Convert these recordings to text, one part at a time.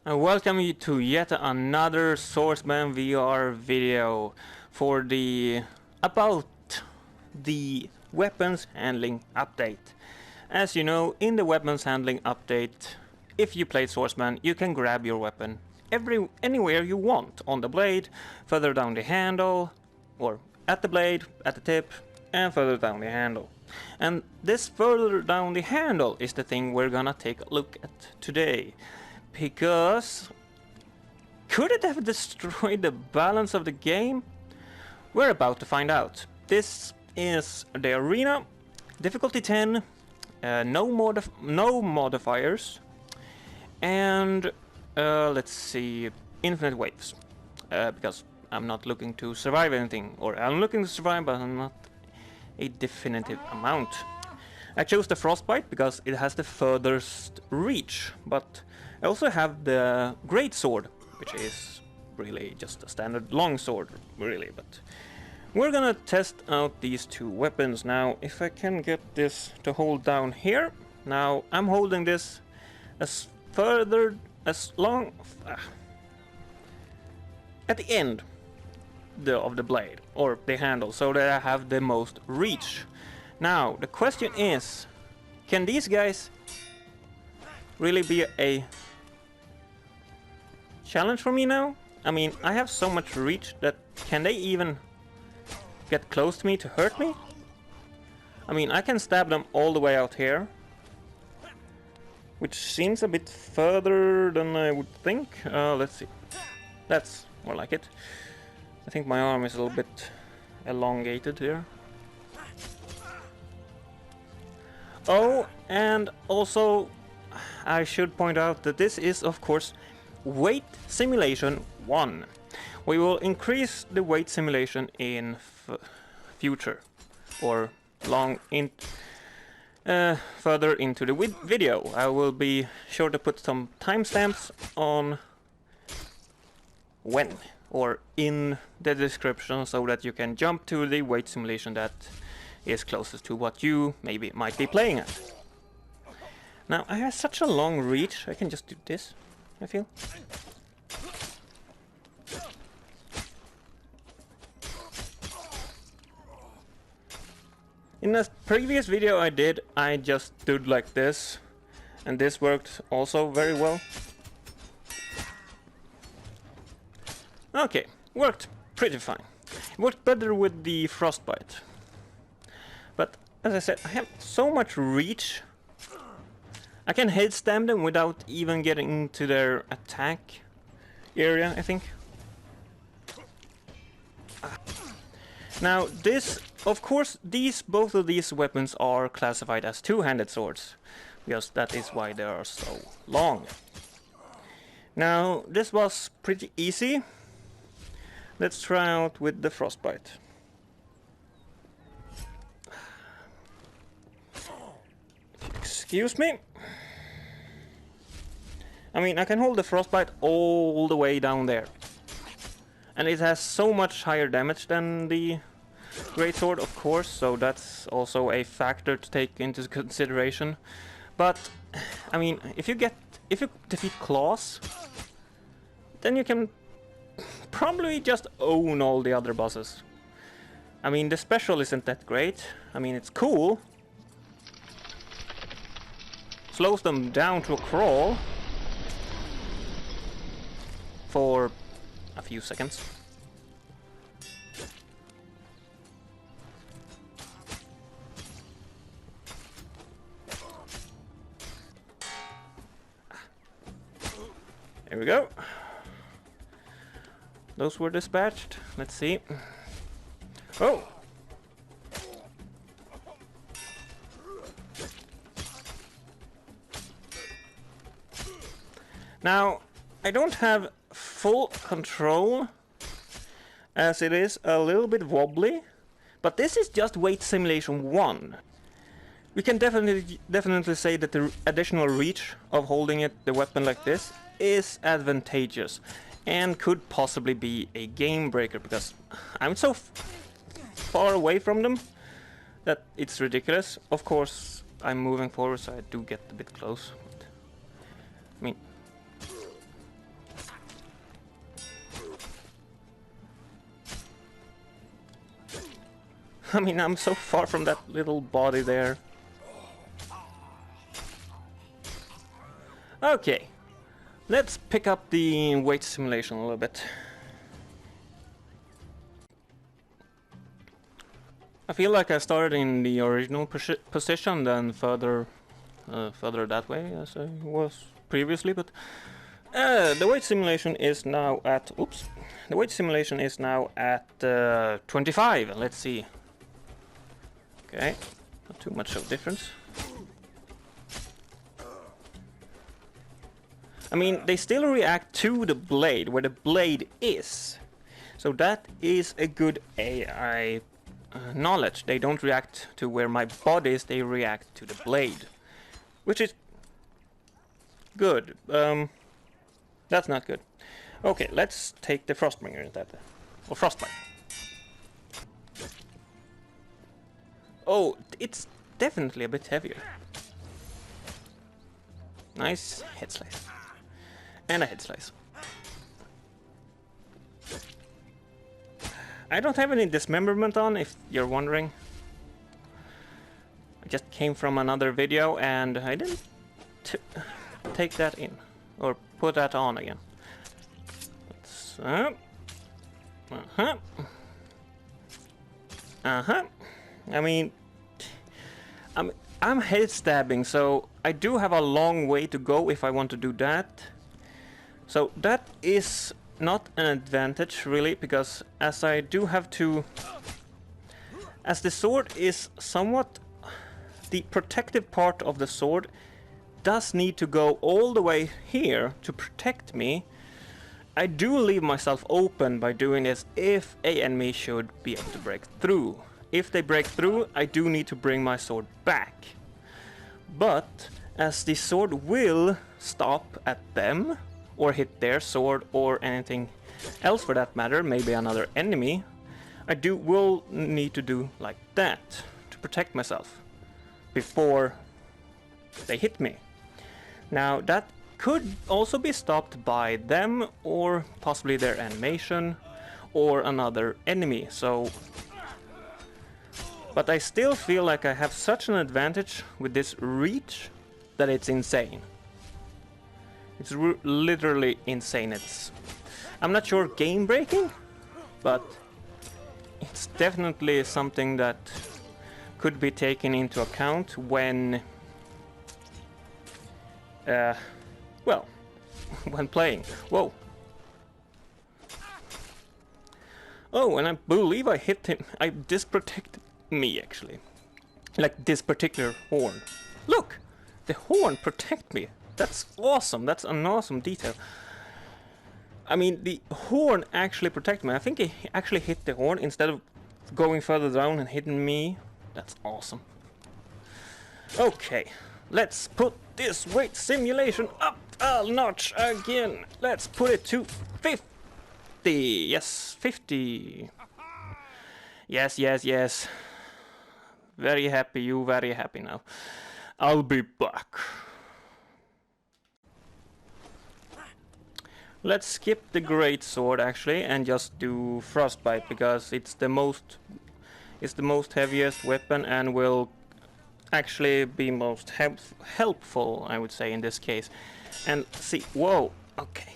and welcome you to yet another Swordsman VR video for about the weapons handling update. As you know, in the weapons handling update, if you play Swordsman, you can grab your weapon anywhere you want, on the blade, further down the handle, or at the blade, at the tip, and further down the handle. And this further down the handle is the thing we're gonna take a look at today. Because could it have destroyed the balance of the game? We're about to find out. This is the arena, difficulty 10, no modifiers, and let's see, infinite waves. Because I'm not looking to survive anything, or I'm looking to survive, but I'm not a definitive amount. I chose the frostbite because it has the furthest reach, but I also have the great sword, which is really just a standard long sword, really. But we're gonna test out these two weapons now. If I can get this to hold down here. Now I'm holding this as long at the end of the blade or the handle, so that I have the most reach. Now the question is, can these guys really be a challenge for me now? I mean, I have so much reach that can they even get close to me to hurt me? I mean, I can stab them all the way out here, which seems a bit further than I would think. Let's see. That's more like it. I think my arm is a little bit elongated here. Oh, and also I should point out that this is, of course, weight simulation 1. We will increase the weight simulation in future, or further into the video. I will be sure to put some timestamps on when, or in the description, so that you can jump to the weight simulation that is closest to what you might be playing at. Now I have such a long reach, I can just do this, I feel. In a previous video I just stood like this, and this worked also very well. Okay, worked pretty fine. It worked better with the frostbite. But as I said, I have so much reach. I can head slam them without even getting into their attack area, I think. Now this, of course, both of these weapons are classified as two-handed swords, because that is why they are so long. Now this was pretty easy. Let's try out with the frostbite. Excuse me. I mean, I can hold the frostbite all the way down there. And it has so much higher damage than the greatsword, of course, so that's also a factor to take into consideration. But I mean, if you defeat claws, then you can probably just own all the other bosses. I mean, the special isn't that great. I mean, it's cool. Slows them down to a crawl for a few seconds. There we go. Those were dispatched. Let's see. Oh! Now, I don't have full control, as it is a little bit wobbly, but this is just weight simulation 1. We can definitely say that the additional reach of holding the weapon like this is advantageous, and could possibly be a game breaker, because I'm so far away from them that it's ridiculous. Of course, I'm moving forward, so I do get a bit close. But, I mean, I mean, I'm so far from that little body there. Okay, let's pick up the weight simulation a little bit. I feel like I started in the original position, then further that way as I was previously, but the weight simulation is now at, oops, the weight simulation is now at 25. Let's see. Okay, not too much of difference. I mean, they still react to the blade, where the blade is. So that is a good AI knowledge. They don't react to where my body is, they react to the blade. Which is good. That's not good. Okay, let's take the Frostbringer instead. Or Frostbite. Oh, it's definitely a bit heavier. Nice head slice. And a head slice. I don't have any dismemberment on, if you're wondering. I just came from another video and I didn't take that in. Or put that on again. Let's, I mean, I'm head stabbing, so I do have a long way to go if I want to do that. So that is not an advantage really, because as I do have to, as the sword is somewhat, the protective part of the sword does need to go all the way here to protect me. I do leave myself open by doing this if an enemy should be able to break through. If they break through, I do need to bring my sword back. But as the sword will stop at them, or hit their sword, or anything else for that matter, maybe another enemy, I will need to do like that to protect myself before they hit me. Now that could also be stopped by them, or possibly their animation, or another enemy, so... But I still feel like I have such an advantage with this reach that it's insane. It's literally insane. I'm not sure game breaking, but it's definitely something that could be taken into account when, well, when playing. Whoa. Oh, and I believe I hit him. This protected me actually. Like this particular horn. Look! The horn protect me. That's awesome. That's an awesome detail. I mean, the horn actually protected me. I think he actually hit the horn instead of going further down and hitting me. That's awesome. Okay, let's put this weight simulation up a notch again. Let's put it to 50. Yes, 50. Yes, yes, yes. Very happy, you very happy now. I'll be back. Let's skip the great sword actually and just do frostbite, because it's the most heaviest weapon and will actually be most helpful, I would say, in this case. And see, whoa, okay.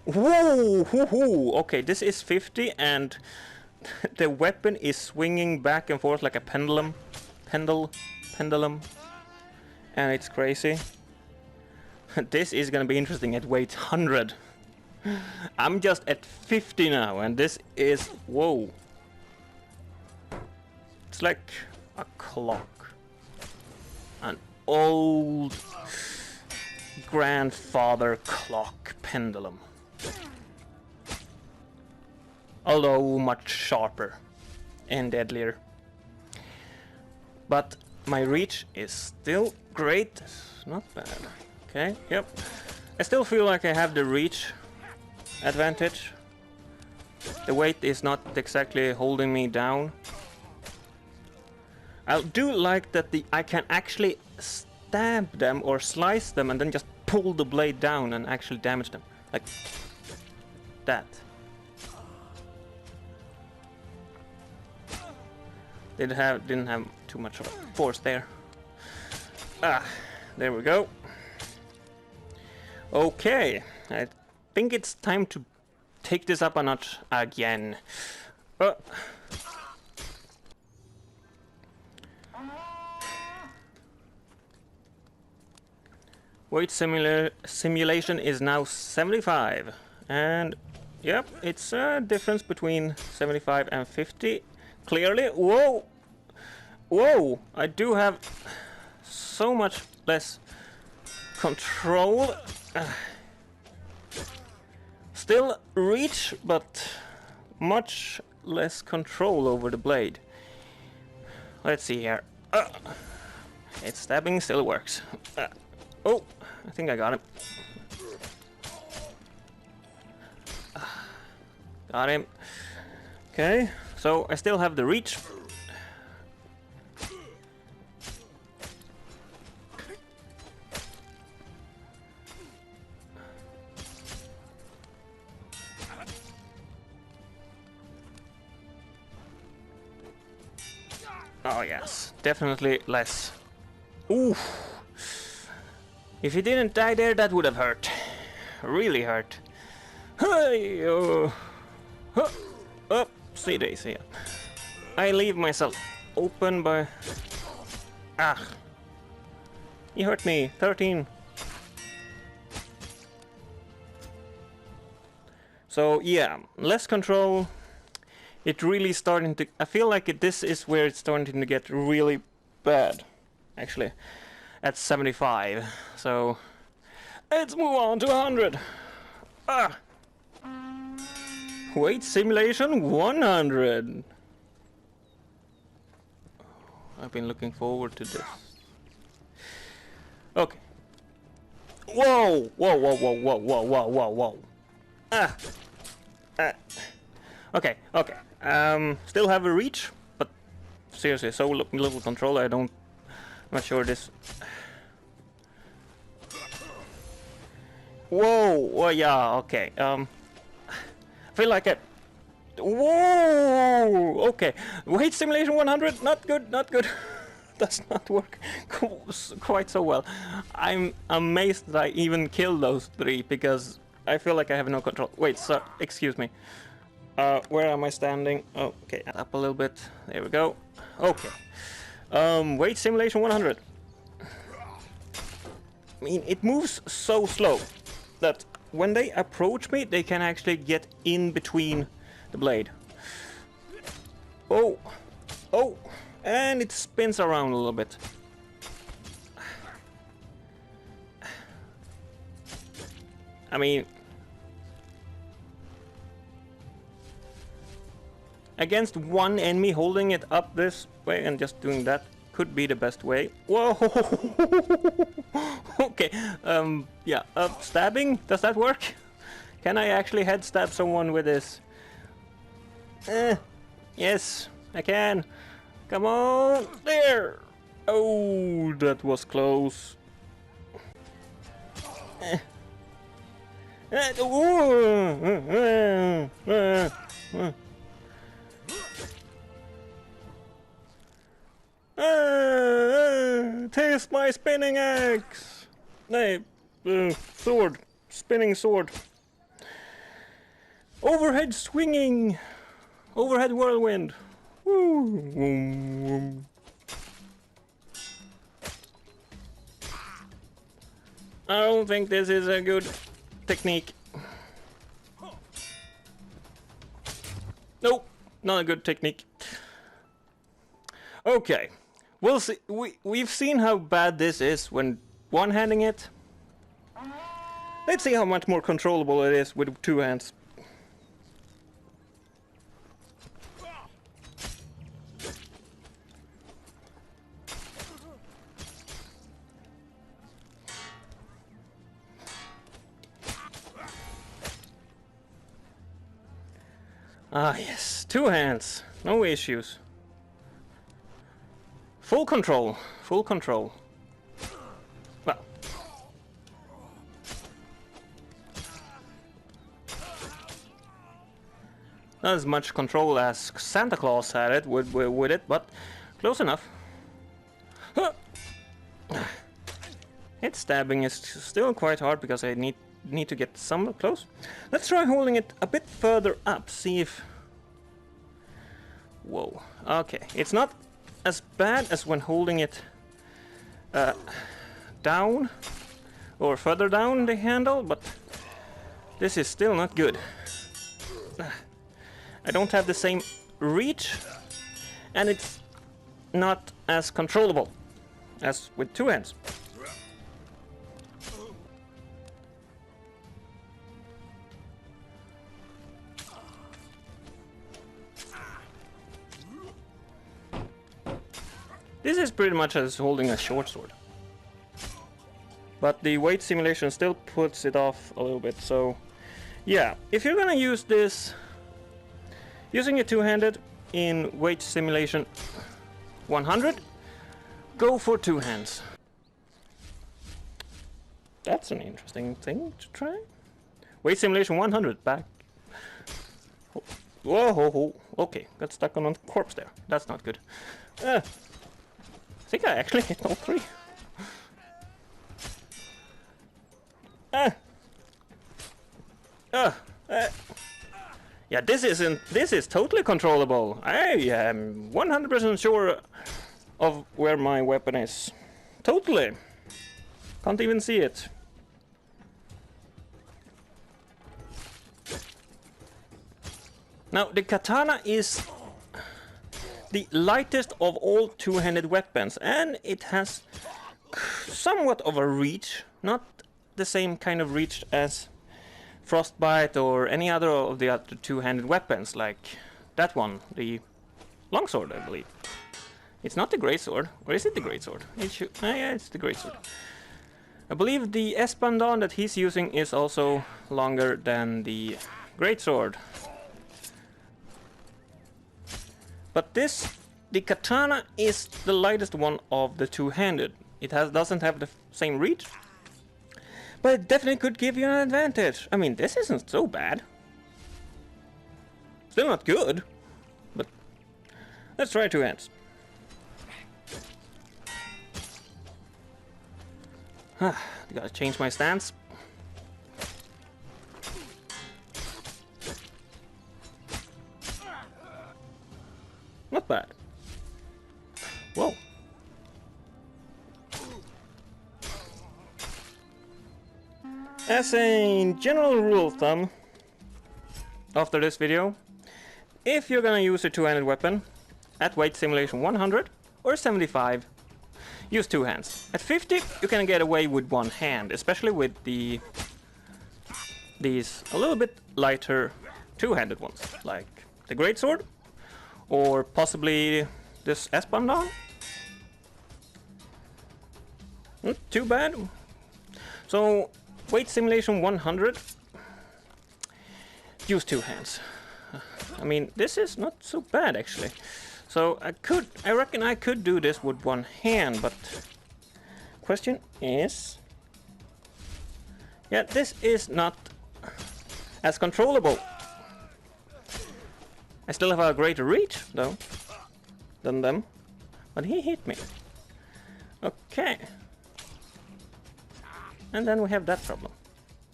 Whoa, hoo-hoo. Okay, this is 50 and the weapon is swinging back and forth like a pendulum, and it's crazy. This is gonna be interesting at weight 100. I'm just at 50 now, and this is, whoa. It's like a clock. An old grandfather clock pendulum. Although much sharper and deadlier. But my reach is still great. It's not bad. Okay, yep. I still feel like I have the reach advantage. The weight is not exactly holding me down. I do like that I can actually stab them or slice them and then just pull the blade down and actually damage them. Like that. Didn't have too much of force there. Ah, there we go. Okay, I think it's time to take this up a notch again. Weight simulation is now 75, and yep, it's a difference between 75 and 50. Clearly, whoa, whoa! I do have so much less control. Still reach, but much less control over the blade. Let's see here. Its stabbing still works. Oh, I think I got him. Got him. Okay, so I still have the reach. Oh yes, definitely less. Ooh. If he didn't die there, that would have hurt. Really hurt. Hey, see daisy. I leave myself open by... Ah. He hurt me. 13. So yeah, less control. It really starting to... I feel like this is where it's starting to get really bad. Actually. At 75, so let's move on to 100. Ah, weight simulation 100. I've been looking forward to this. Okay. Whoa! Whoa! Whoa! Whoa! Whoa! Whoa! Whoa! Whoa! Whoa! Ah. Okay. Okay. Still have a reach, but seriously, so little control. I'm not sure this. Whoa! Well, yeah. Okay. I feel like it. Whoa! Okay. Weight simulation 100. Not good. Not good. Does not work quite so well. I'm amazed that I even killed those three because I feel like I have no control. Wait. So excuse me. Where am I standing? Oh, okay. Up a little bit. There we go. Okay. Weight simulation 100. I mean, it moves so slow that when they approach me, they can actually get in between the blade. Oh, oh, and it spins around a little bit. I mean, against one enemy holding it up this way and just doing that could be the best way. Whoa! Okay, yeah, stabbing, does that work? Can I actually head stab someone with this? Yes, I can. Come on, there! Oh, that was close. Taste my spinning axe! Nay, sword. Spinning sword. Overhead swinging! Overhead whirlwind! Woo! I don't think this is a good technique. Nope, not a good technique. Okay. We'll see. We've seen how bad this is when one-handing it. Let's see how much more controllable it is with two hands. Ah yes, two hands, no issues. Full control, full control. Well. Not as much control as Santa Claus had it with it, but close enough. Huh. Hit stabbing is still quite hard because I need to get somewhat close. Let's try holding it a bit further up, see if... Whoa, okay. It's not as bad as when holding it down or further down the handle, but this is still not good. I don't have the same reach, and it's not as controllable as with two hands. This is pretty much as holding a short sword. But the weight simulation still puts it off a little bit, so... Yeah, if you're gonna use this... Using it two-handed in weight simulation 100, go for two hands. That's an interesting thing to try. Weight simulation 100, back. Whoa, ho, ho. Okay, got stuck on a corpse there. That's not good. I think I actually hit all three. Yeah, this is totally controllable. I am 100% sure of where my weapon is. Totally. Can't even see it. Now, the katana is the lightest of all two-handed weapons, and it has somewhat of a reach, not the same kind of reach as Frostbite or any other of the other two-handed weapons, like that one, the longsword, I believe. It's not the greatsword, or is it the greatsword? Yeah, it's the greatsword. I believe the Espadon that he's using is also longer than the greatsword. But the katana is the lightest one of the two-handed. It doesn't have the same reach, but it definitely could give you an advantage. I mean, this isn't so bad. Still not good, but let's try two hands. Gotta change my stance. Not bad. Whoa. As a general rule of thumb, after this video, if you're gonna use a two-handed weapon at weight simulation 100 or 75, use two hands. At 50, you can get away with one hand, especially with these a little bit lighter two-handed ones, like the greatsword, or possibly this Espadon. Not too bad. So, weight simulation 100, use two hands. I mean, this is not so bad actually. So I reckon I could do this with one hand, but question is, yeah, this is not as controllable. I still have a greater reach though than them, but he hit me. Okay. And then we have that problem.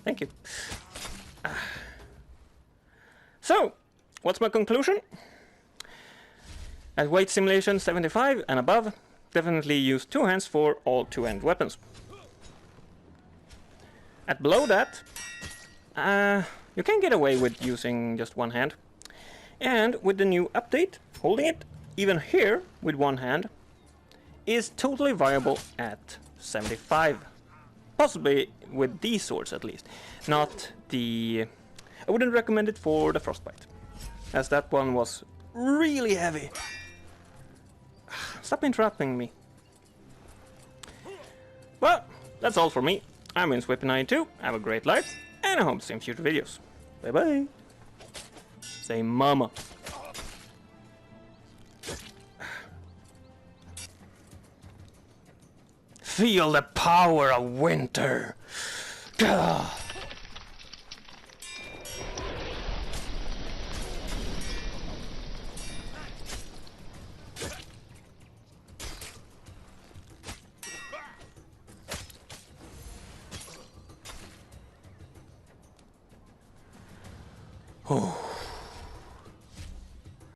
Thank you. So, what's my conclusion? At weight simulation 75 and above, definitely use two hands for all two-hand weapons. At below that, you can get away with using just one hand. And with the new update, holding it, even here, with one hand, is totally viable at 75. Possibly with these swords at least. Not the... I wouldn't recommend it for the Frostbite, as that one was really heavy. Stop interrupting me. Well, that's all for me. I'm Swordsman92. Have a great life, and I hope to see you in future videos. Bye bye. Say mama. Feel the power of winter. Gah. Oh.